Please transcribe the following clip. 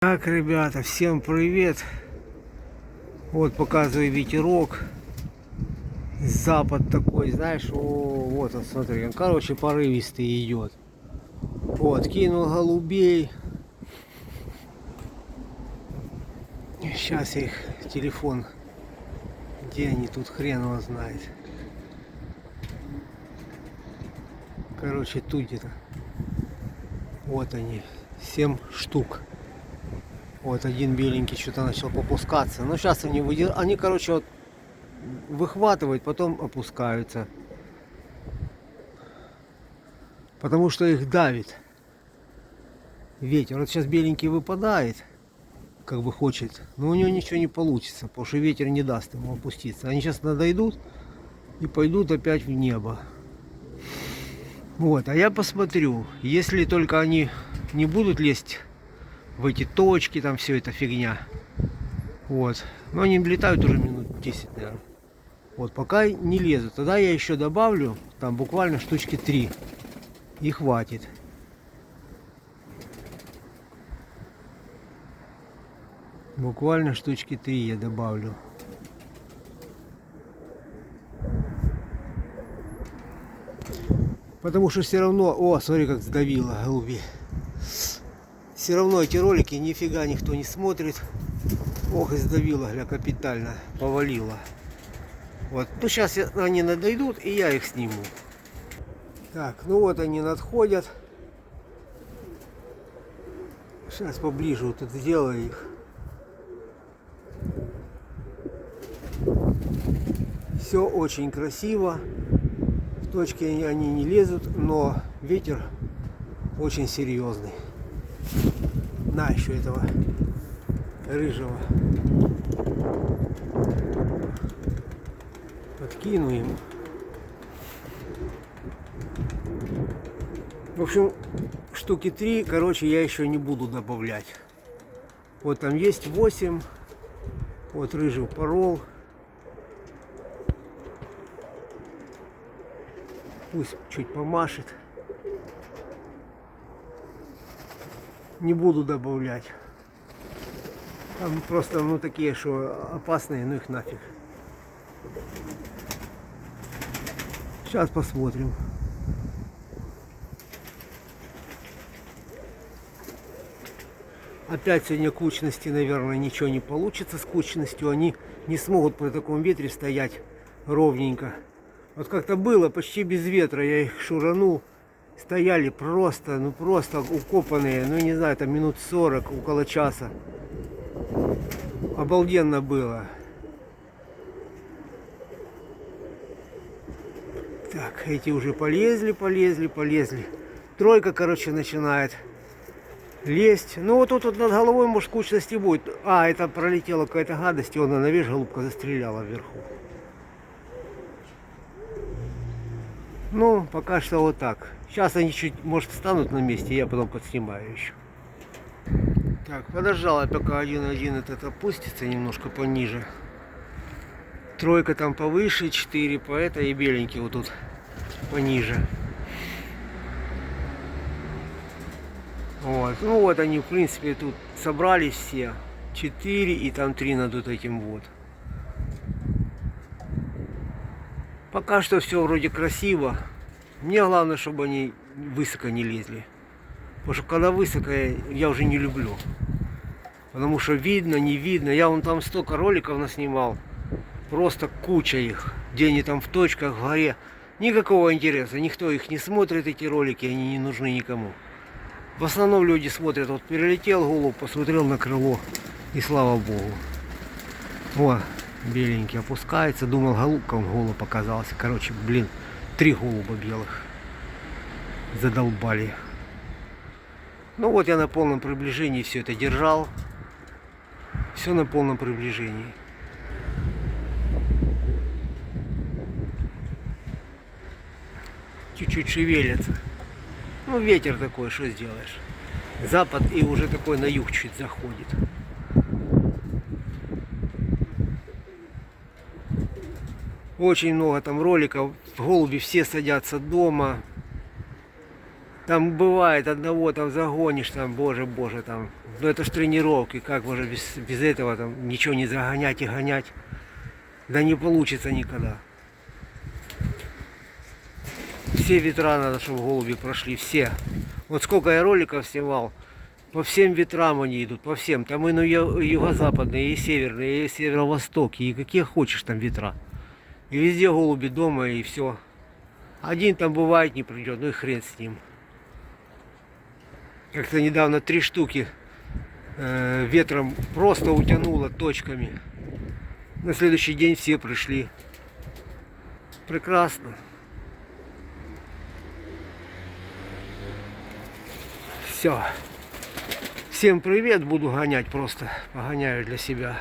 Так, ребята, всем привет. Вот показываю ветерок. Запад такой, знаешь, вот он, смотри, он, короче, порывистый идет. Вот, кинул голубей. Сейчас их телефон, где они тут, хрен его знает. Короче, тут где-то. Вот они, 7 штук. Вот один беленький что-то начал попускаться. Но сейчас они выдерживают. Они, короче, вот выхватывают, потом опускаются. Потому что их давит ветер. Вот сейчас беленький выпадает, как бы хочет, но у него ничего не получится, потому что ветер не даст ему опуститься. Они сейчас надойдут и пойдут опять в небо. Вот, а я посмотрю, если только они не будут лезть в эти точки, там все это фигня. Вот. Но они летают уже минут 10, наверное. Вот, пока не лезут. Тогда я еще добавлю, там буквально штучки 3. И хватит. Буквально штучки 3 я добавлю. Потому что все равно... О, смотри, как сдавило голуби. Все равно эти ролики нифига никто не смотрит. Ох, и сдавило, гля, капитально. Повалило. Вот. Ну, сейчас они надойдут, и я их сниму. Так, ну вот они надходят. Сейчас поближе вот тут сделаю их. Все очень красиво. В точки они не лезут, но ветер очень серьезный. На еще этого рыжего. Подкину ему. В общем, штуки 3, короче, я еще не буду добавлять. Вот там есть 8. Вот рыжий порол. Пусть чуть помашет. Не буду добавлять. Там просто, ну, такие, что опасные, ну их нафиг. Сейчас посмотрим. Опять сегодня кучности, наверное, ничего не получится с кучностью. Они не смогут при таком ветре стоять ровненько. Вот как-то было почти без ветра, я их шуранул. Стояли просто, ну просто укопанные, ну не знаю, там минут 40, около часа. Обалденно было. Так, эти уже полезли. Тройка, короче, начинает лезть. Ну вот тут вот над головой, может, кучности будет. А, это пролетела какая-то гадость, и она, наверное, голубка застреляла вверху. Ну, пока что вот так. Сейчас они чуть, может, встанут на месте, я потом подснимаю еще. Так, подождал, пока 1-1 этот опустится немножко пониже. Тройка там повыше, 4 по это и беленький вот тут пониже. Вот, ну вот они, в принципе, тут собрались все. 4 и там 3 над вот этим вот. Пока что все вроде красиво. Мне главное, чтобы они высоко не лезли. Потому что когда высоко, я уже не люблю. Потому что видно, не видно. Я вон там столько роликов наснимал. Просто куча их. Где они там в точках, в горе. Никакого интереса. Никто их не смотрит, эти ролики. Они не нужны никому. В основном люди смотрят. Вот перелетел голубь, посмотрел на крыло. И слава богу. Вот. Беленький опускается. Думал, голубка, он голубь показался. Короче, блин, 3 голуба белых. Задолбали. Ну вот я на полном приближении все это держал. Все на полном приближении. Чуть-чуть шевелятся. Ну ветер такой, что сделаешь. Запад и уже такой на юг чуть заходит. Очень много там роликов. Голуби все садятся дома. Там бывает одного там загонишь, там, боже, там. Но это ж тренировки, как можно без этого там ничего не загонять и гонять. Да не получится никогда. Все ветра надо, чтобы голуби прошли, все. Вот сколько я роликов снимал, по всем ветрам они идут, по всем. Там и юго-западные, и северные, и северо-востокие, и какие хочешь там ветра. И везде голуби дома, и все. Один там бывает не придет, ну и хрен с ним. Как-то недавно 3 штуки ветром просто утянуло точками. На следующий день все пришли. Прекрасно. Все. Всем привет, буду гонять просто. Погоняю для себя.